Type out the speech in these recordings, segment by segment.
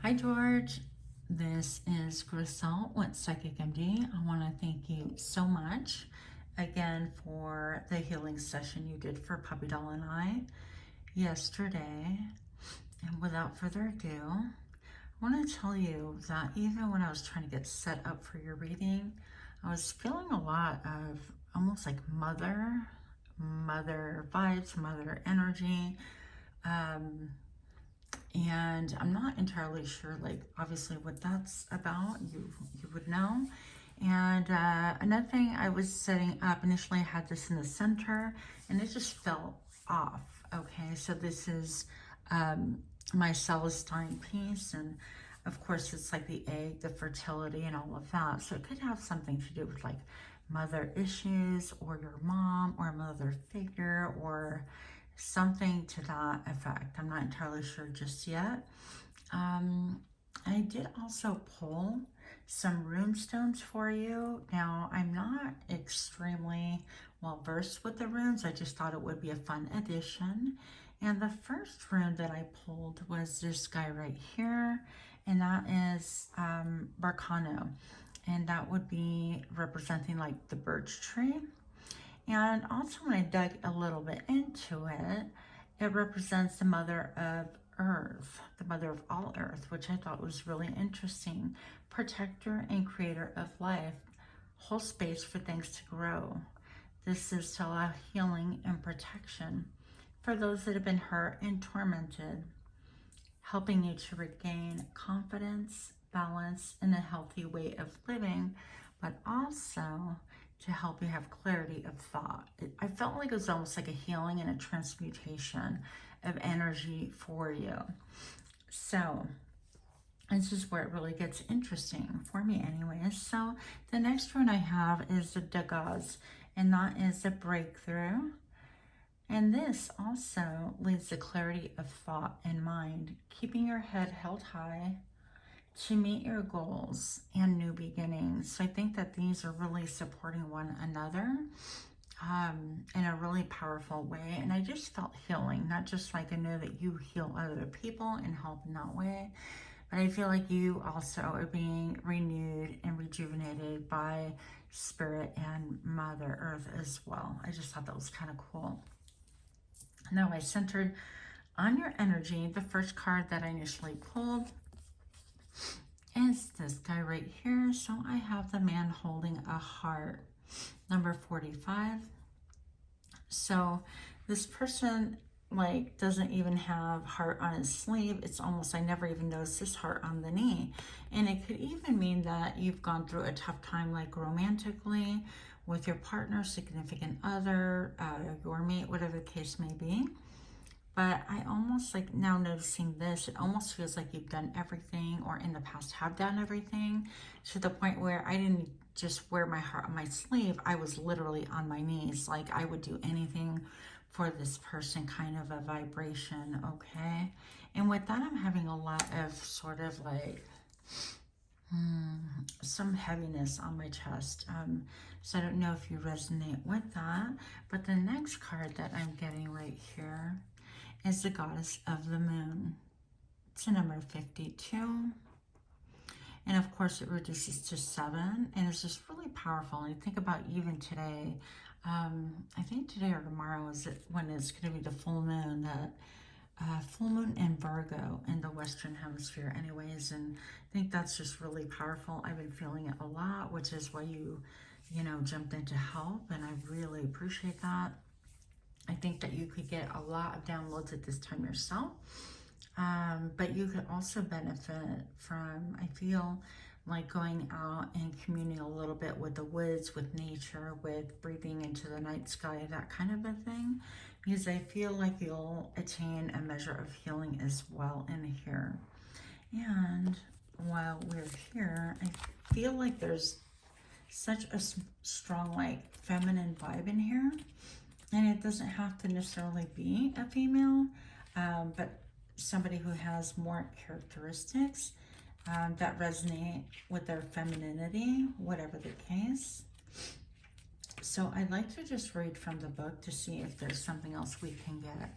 Hi, George. This is Grisel with Psychic MD. I want to thank you so much again for the healing session you did for Puppy Doll and I yesterday. And without further ado, I want to tell you that even when I was trying to get set up for your reading, I was feeling a lot of almost like mother vibes, mother energy. And I'm not entirely sure, like, obviously what that's about. You would know. And another thing, I was setting up initially, I had this in the center and it just fell off. Okay, so this is my Celestine piece, and of course it's like the egg, the fertility and all of that, so it could have something to do with like mother issues or your mom or a mother figure or something to that effect. I'm not entirely sure just yet. I did also pull some rune stones for you. Now, I'm not extremely well versed with the runes. I just thought it would be a fun addition. And the first rune that I pulled was this guy right here, and that is Barcano. And that would be representing like the birch tree. And also when I dug a little bit into it, it represents the mother of earth, the mother of all earth, which I thought was really interesting. Protector and creator of life, whole space for things to grow. This is to allow healing and protection for those that have been hurt and tormented, helping you to regain confidence, balance, and a healthy way of living, but also to help you have clarity of thought. I felt like it was almost like a healing and a transmutation of energy for you. So this is where it really gets interesting for me anyways. So the next one I have is the Dagaz, and that is a breakthrough. And this also leads to clarity of thought and mind, keeping your head held high to meet your goals and new beginnings. So I think that these are really supporting one another in a really powerful way. And I just felt healing, not just like I know that you heal other people and help in that way, but I feel like you also are being renewed and rejuvenated by Spirit and Mother Earth as well. I just thought that was kind of cool. Now I centered on your energy. The first card that I initially pulled is this guy right here. So I have the man holding a heart, number 45. So this person like doesn't even have heart on his sleeve. It's almost, I never even noticed this heart on the knee. And it could even mean that you've gone through a tough time, like romantically, with your partner, significant other, your mate, whatever the case may be. But I almost like now noticing this, it almost feels like you've done everything, or in the past have done everything, to the point where I didn't just wear my heart on my sleeve. I was literally on my knees. Like I would do anything for this person, kind of a vibration, okay? And with that, I'm having a lot of sort of like some heaviness on my chest. So I don't know if you resonate with that. But the next card that I'm getting right here is the Goddess of the Moon. It's a number 52. And of course it reduces to 7. And it's just really powerful. And I think about even today, I think today or tomorrow is it when it's going to be the full moon, that full moon in Virgo in the Western Hemisphere anyways. And I think that's just really powerful. I've been feeling it a lot, which is why you know, jumped in to help. And I really appreciate that. I think that you could get a lot of downloads at this time yourself. But you could also benefit from, I feel like, going out and communing a little bit with the woods, with nature, with breathing into the night sky, that kind of a thing. Because I feel like you'll attain a measure of healing as well in here. And while we're here, I feel like there's such a strong, like, feminine vibe in here. And it doesn't have to necessarily be a female, but somebody who has more characteristics that resonate with their femininity, whatever the case. So I'd like to just read from the book to see if there's something else we can get.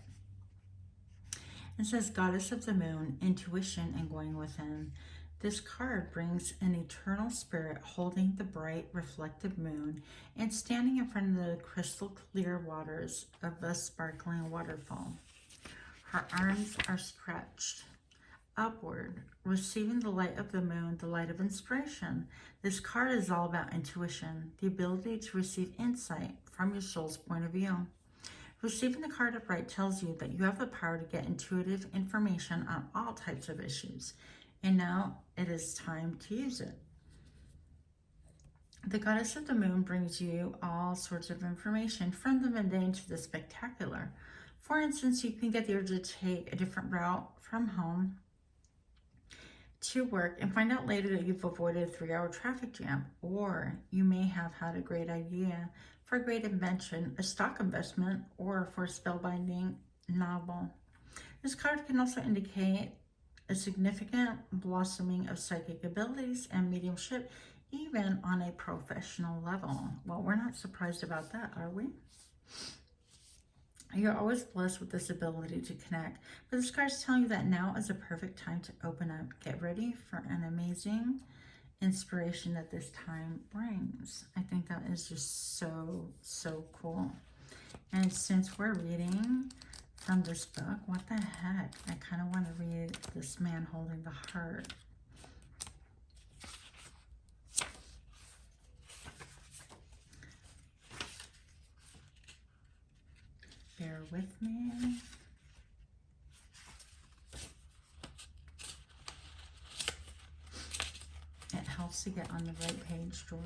It says, Goddess of the Moon, Intuition and Going Within. This card brings an eternal spirit holding the bright, reflective moon and standing in front of the crystal clear waters of a sparkling waterfall. Her arms are stretched upward, receiving the light of the moon, the light of inspiration. This card is all about intuition, the ability to receive insight from your soul's point of view. Receiving the card upright tells you that you have the power to get intuitive information on all types of issues, and now it is time to use it. The Goddess of the Moon brings you all sorts of information, from the mundane to the spectacular. For instance, you can get the urge to take a different route from home to work and find out later that you've avoided a 3-hour traffic jam, or you may have had a great idea for a great invention, a stock investment, or for a spellbinding novel. This card can also indicate a significant blossoming of psychic abilities and mediumship, even on a professional level. Well, we're not surprised about that, are we? You're always blessed with this ability to connect, but this card is telling you that now is a perfect time to open up. Get ready for an amazing inspiration that this time brings. I think that is just so, so cool. And since we're reading from this book, what the heck? I kind of want to read this man holding the heart. Bear with me. It helps to get on the right page, George.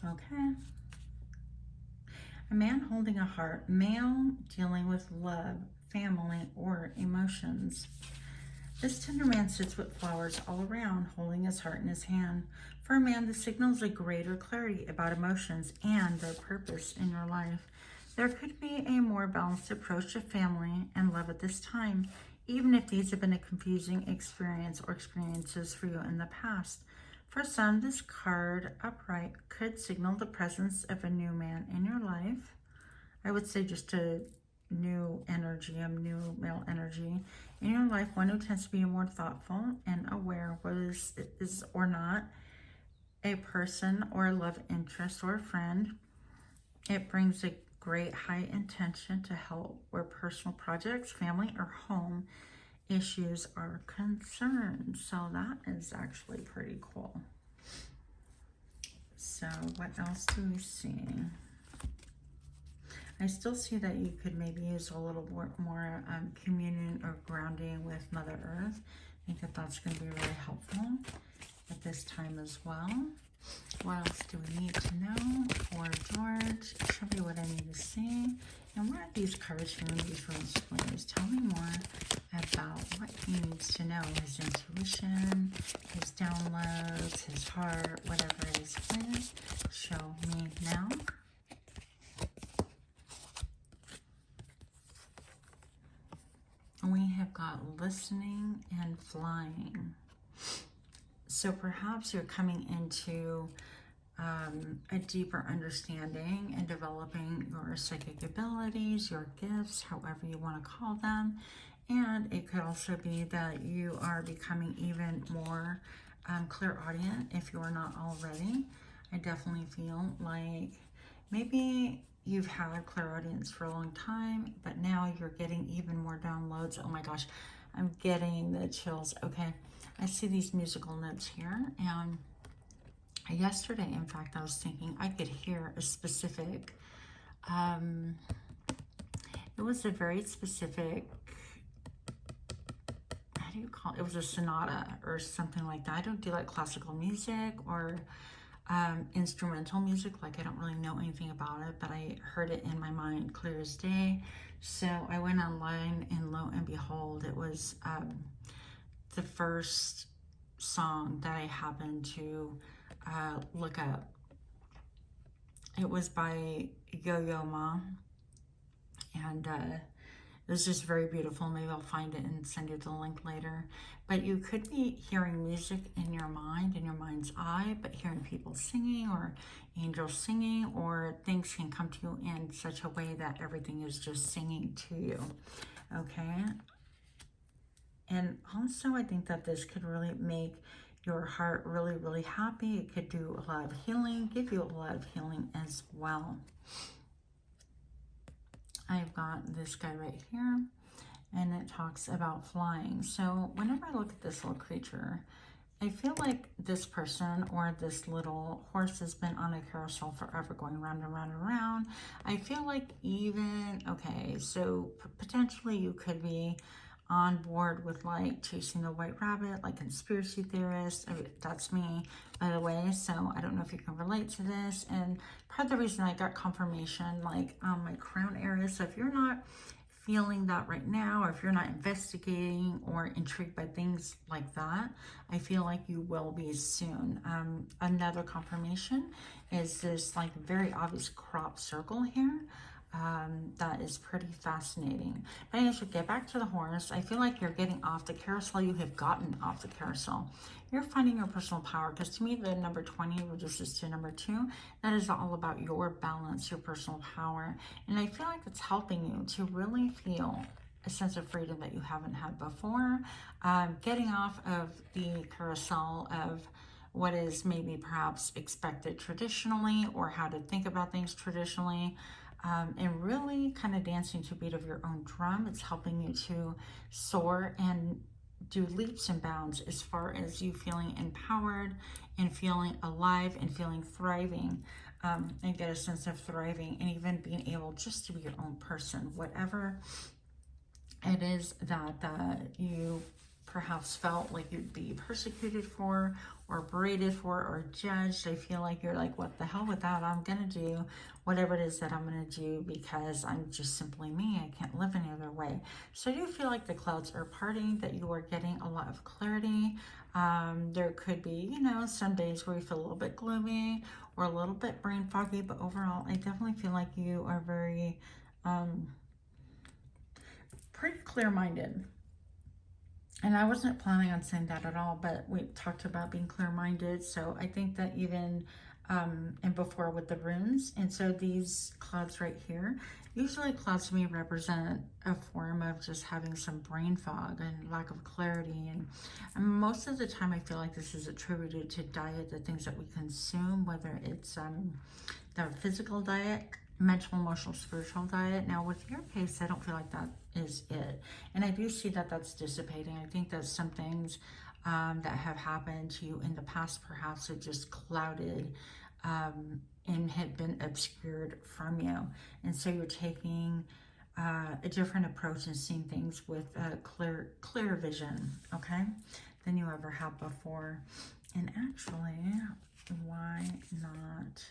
Okay. A man holding a heart, male, dealing with love, family, or emotions. This tender man sits with flowers all around, holding his heart in his hand. For a man, this signals a greater clarity about emotions and their purpose in your life. There could be a more balanced approach to family and love at this time, even if these have been a confusing experience or experiences for you in the past. For some, this card upright could signal the presence of a new man in your life. I would say just a new energy, a new male energy in your life, one who tends to be more thoughtful and aware what is or not a person or a love interest or a friend. It brings a great high intention to help where personal projects, family, or home issues are concerned. So that is actually pretty cool. So what else do we see? I still see that you could maybe use a little more communion or grounding with Mother Earth. I think that that's going to be really helpful at this time as well. What else do we need to know? For George, show me what I need to see. And what are these cards from these runes, please? Tell me more about what he needs to know. His intuition, his downloads, his heart, whatever it is, please. Show me now. We have got listening and flying. So perhaps you're coming into a deeper understanding and developing your psychic abilities, your gifts, however you want to call them. And it could also be that you are becoming even more clairaudient if you're not already. I definitely feel like maybe you've had clairaudience for a long time, but now you're getting even more downloads. Oh my gosh, I'm getting the chills. Okay, I see these musical notes here, and yesterday, in fact, I was thinking I could hear a specific, it was a very specific, how do you call it? It was a sonata or something like that. I don't do like classical music or instrumental music. Like I don't really know anything about it, but I heard it in my mind clear as day. So I went online, and lo and behold, it was the first song that I happened to look up. It was by Yo-Yo Ma, and It was just very beautiful. Maybe I'll find it and send you the link later. But you could be hearing music in your mind, in your mind's eye, but hearing people singing or angels singing, or things can come to you in such a way that everything is just singing to you. Okay? And also, I think that this could really make your heart really, really happy. It could do a lot of healing, give you a lot of healing as well. I've got this guy right here, and it talks about flying. So whenever I look at this little creature, I feel like this person or this little horse has been on a carousel forever, going round and round and round. I feel like even, okay, so potentially you could be on board with like chasing the white rabbit, like conspiracy theorists. That's me, by the way, so I don't know if you can relate to this. And part of the reason I got confirmation like on my crown area, so if you're not feeling that right now, or if you're not investigating or intrigued by things like that, I feel like you will be soon. Another confirmation is this like very obvious crop circle here. That is pretty fascinating. But anyways, we get back to the horse. I feel like you're getting off the carousel. You have gotten off the carousel. You're finding your personal power, because to me the number 20 reduces to number 2. That is all about your balance, your personal power. And I feel like it's helping you to really feel a sense of freedom that you haven't had before. Getting off of the carousel of what is maybe perhaps expected traditionally, or how to think about things traditionally. And really kind of dancing to a beat of your own drum. It's helping you to soar and do leaps and bounds as far as you feeling empowered and feeling alive and feeling thriving, and get a sense of thriving and even being able just to be your own person, whatever it is that you perhaps felt like you'd be persecuted for or berated for or judged. I feel like you're like, what the hell with that? I'm gonna do whatever it is that I'm gonna do, because I'm just simply me. I can't live any other way. So I do feel like the clouds are parting, that you are getting a lot of clarity. There could be, you know, some days where you feel a little bit gloomy or a little bit brain foggy, but overall I definitely feel like you are very pretty clear-minded. And I wasn't planning on saying that at all, but we talked about being clear-minded. So I think that even, and before with the runes, and so these clouds right here, usually clouds to me represent a form of just having some brain fog and lack of clarity. And most of the time I feel like this is attributed to diet, the things that we consume, whether it's the physical diet, mental, emotional, spiritual diet. Now with your case, I don't feel like that is it. And I do see that that's dissipating. I think that some things that have happened to you in the past perhaps have just clouded and had been obscured from you. And so you're taking a different approach and seeing things with a clear vision, okay, than you ever have before. And actually, why not?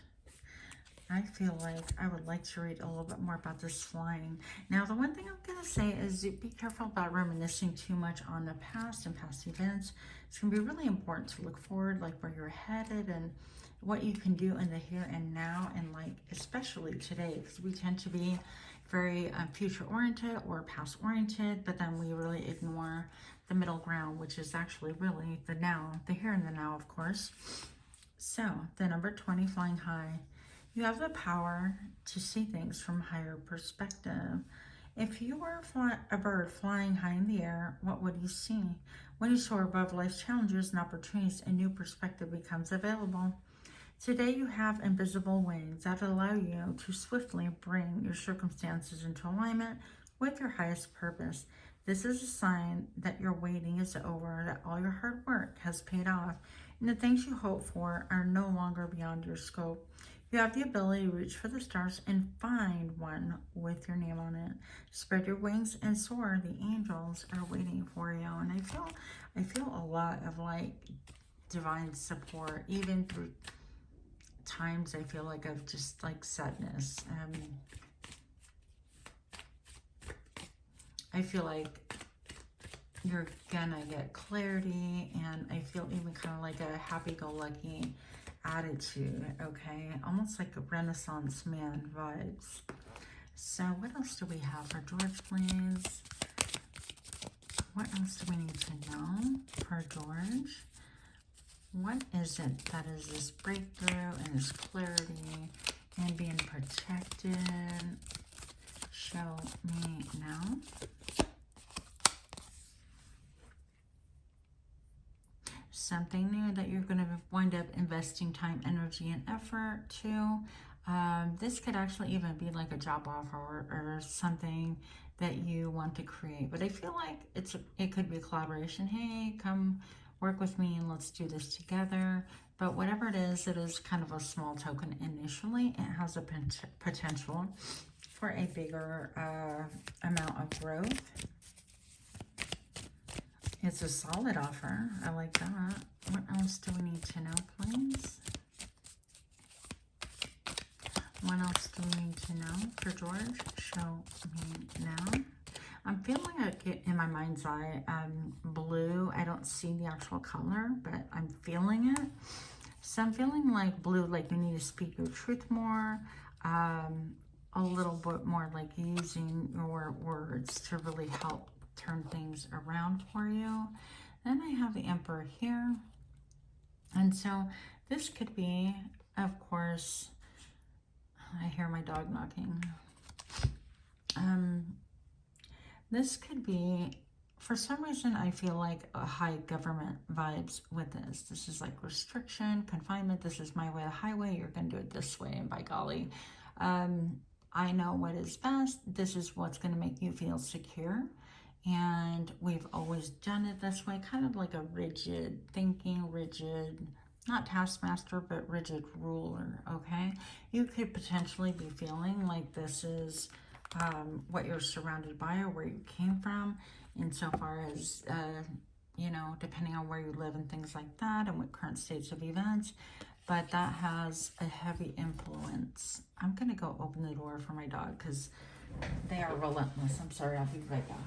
I feel like I would like to read a little bit more about this flying. Now, the one thing I'm going to say is be careful about reminiscing too much on the past and past events. It's going to be really important to look forward, like where you're headed and what you can do in the here and now, and like especially today, because we tend to be very future-oriented or past-oriented, but then we really ignore the middle ground, which is actually really the now, the here and the now, of course. So, the number 20, flying high. You have the power to see things from a higher perspective. If you were a bird flying high in the air, what would you see? When you soar above life's challenges and opportunities, a new perspective becomes available. Today you have invisible wings that allow you to swiftly bring your circumstances into alignment with your highest purpose. This is a sign that your waiting is over, that all your hard work has paid off, and the things you hope for are no longer beyond your scope. You have the ability to reach for the stars and find one with your name on it. Spread your wings and soar. The angels are waiting for you. And I feel a lot of like divine support, even through times I feel like of just like sadness. I feel like you're gonna get clarity, and I feel even kind of like a happy-go-lucky attitude, okay? Almost like a Renaissance man vibes. So what else do we have for George, please? What else do we need to know for George? What is it that is this breakthrough and this clarity and being protected? Show me now. Something new that you're going to wind up investing time, energy, and effort to. This could actually even be like a job offer or something that you want to create. But I feel like it could be a collaboration. Hey, come work with me and let's do this together. But whatever it is kind of a small token initially. It has a potential for a bigger amount of growth. It's a solid offer. I like that. What else do we need to know, please? What else do we need to know for George? Show me now. I'm feeling like in my mind's eye, blue. I don't see the actual color, but I'm feeling it. So I'm feeling like blue, like you need to speak your truth more. A little bit more like using your words to really help turn things around for you. Then I have the Emperor here. And so this could be, of course, I hear my dog knocking. This could be, for some reason, I feel like a high government vibes with this. This is like restriction, confinement. This is my way, the highway. You're going to do it this way. And by golly, I know what is best. This is what's going to make you feel secure. And we've always done it this way, kind of like a rigid thinking, rigid, not taskmaster, but rigid ruler, okay? You could potentially be feeling like this is what you're surrounded by or where you came from, insofar as, you know, depending on where you live and things like that and what current states of events, but that has a heavy influence. I'm going to go open the door for my dog because they are relentless. I'm sorry, I'll be right back.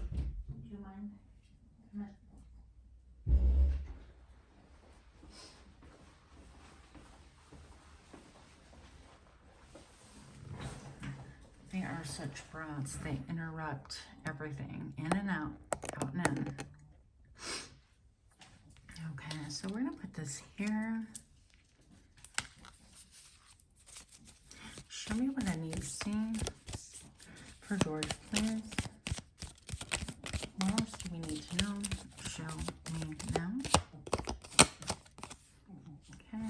Do you mind? They are such brats. They interrupt everything, in and out, out and in. Okay, so we're going to put this here. Show me what I need to see for George, please. What else do we need to know? Show me now. Okay.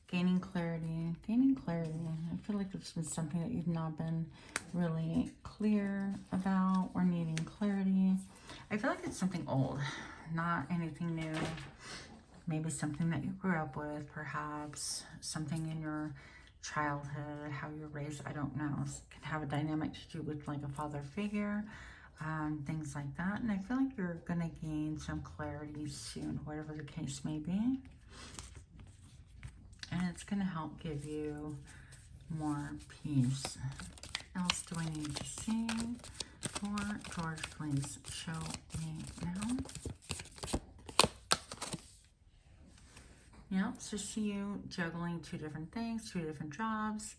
Gaining clarity. Gaining clarity. I feel like there's been something that you've not been really clear about or needing clarity. I feel like it's something old, not anything new. Maybe something that you grew up with, perhaps. Something in your childhood, how you're raised, I don't know. It could have a dynamic to do with like a father figure, things like that. And I feel like you're going to gain some clarity soon, whatever the case may be. And it's going to help give you more peace. What else do I need to see for George? Please show me now. Yeah, so see you juggling two different things, two different jobs,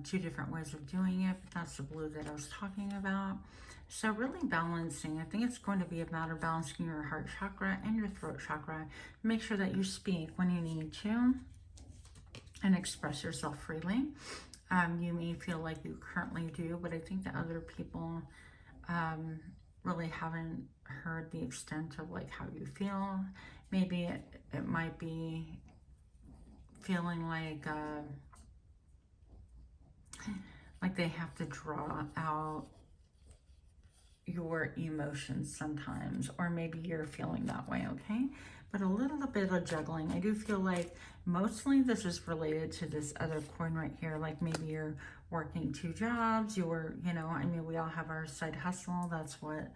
two different ways of doing it. But that's the blue that I was talking about. So really balancing. I think it's going to be a matter of balancing your heart chakra and your throat chakra. Make sure that you speak when you need to and express yourself freely. You may feel like you currently do, but I think that other people really haven't heard the extent of like how you feel. Maybe it might be feeling like they have to draw out your emotions sometimes, or maybe you're feeling that way, okay? But a little bit of juggling. I do feel like mostly this is related to this other coin right here. Like maybe you're working two jobs, you know, I mean, we all have our side hustle. That's what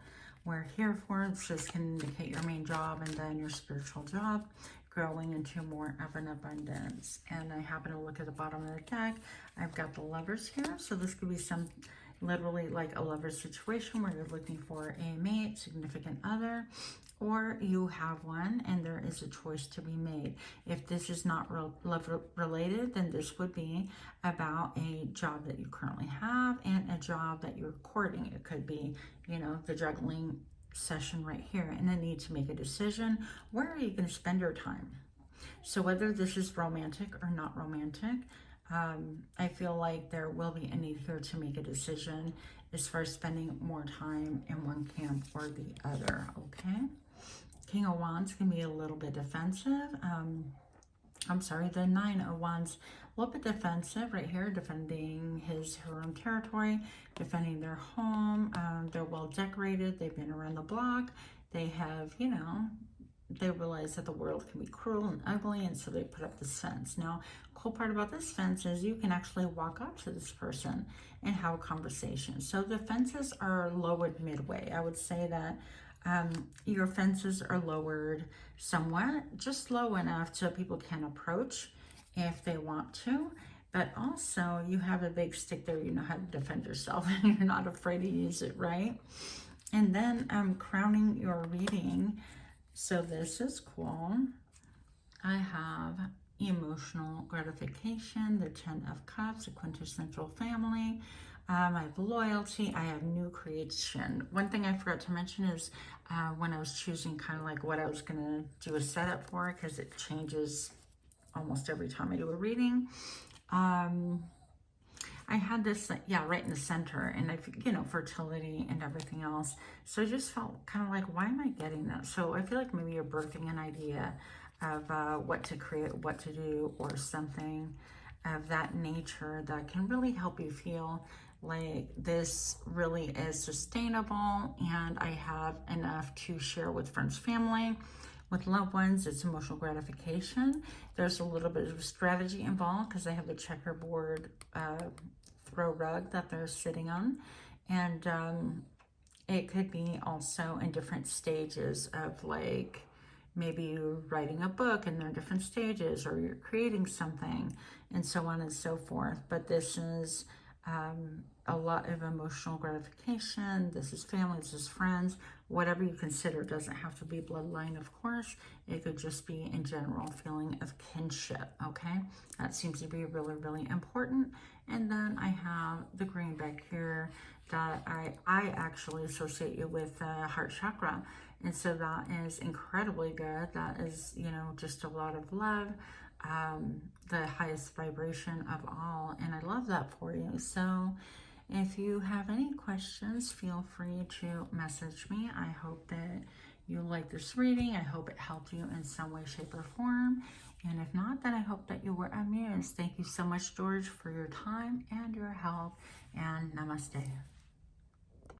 we're here for. It's just can indicate your main job and then your spiritual job growing into more of an abundance. And I happen to look at the bottom of the deck. I've got the Lovers here. So this could be some literally like a lover situation where you're looking for a mate, significant other, or you have one and there is a choice to be made. If this is not love related, then this would be about a job that you currently have and a job that you're courting. It could be, you know, the juggling session right here, and a need to make a decision. Where are you going to spend your time? So whether this is romantic or not romantic, I feel like there will be a need here to make a decision as far as spending more time in one camp or the other, okay? King of Wands can be a little bit defensive. The Nine of Wands, a little bit defensive right here, defending her own territory, defending their home. They're well decorated. They've been around the block. They have, you know, they realize that the world can be cruel and ugly, and so they put up this fence. Now, cool part about this fence is you can actually walk up to this person and have a conversation. So the fences are lowered midway. I would say that your fences are lowered somewhat, just low enough so people can approach if they want to. But also, you have a big stick there. You know how to defend yourself, and you're not afraid to use it, right? And then crowning your reading. So this is cool. I have emotional gratification, the 10 of Cups, a quintessential family. I have loyalty. I have new creation. One thing I forgot to mention is when I was choosing kind of like what I was going to do a setup for, because it changes almost every time I do a reading. I had this, yeah, right in the center, and you know, fertility and everything else. So I just felt kind of like, why am I getting that? So I feel like maybe you're birthing an idea of what to create, what to do, or something of that nature that can really help you feel like this really is sustainable, and I have enough to share with friends, family. With loved ones, it's emotional gratification. There's a little bit of strategy involved because I have a checkerboard throw rug that they're sitting on. And it could be also in different stages of, like, maybe you're writing a book and there are different stages, or you're creating something, and so on and so forth. But this is a lot of emotional gratification. This is family, this is friends, whatever you consider. It doesn't have to be bloodline, of course. It could just be in general feeling of kinship, okay? That seems to be really, really important. And then I have the green back here that I actually associate you with heart chakra. And so that is incredibly good. That is, you know, just a lot of love, the highest vibration of all. And I love that for you. So if you have any questions, feel free to message me. I hope that you like this reading. I hope it helped you in some way, shape, or form. And if not, then I hope that you were amused. Thank you so much, George, for your time and your help. And namaste.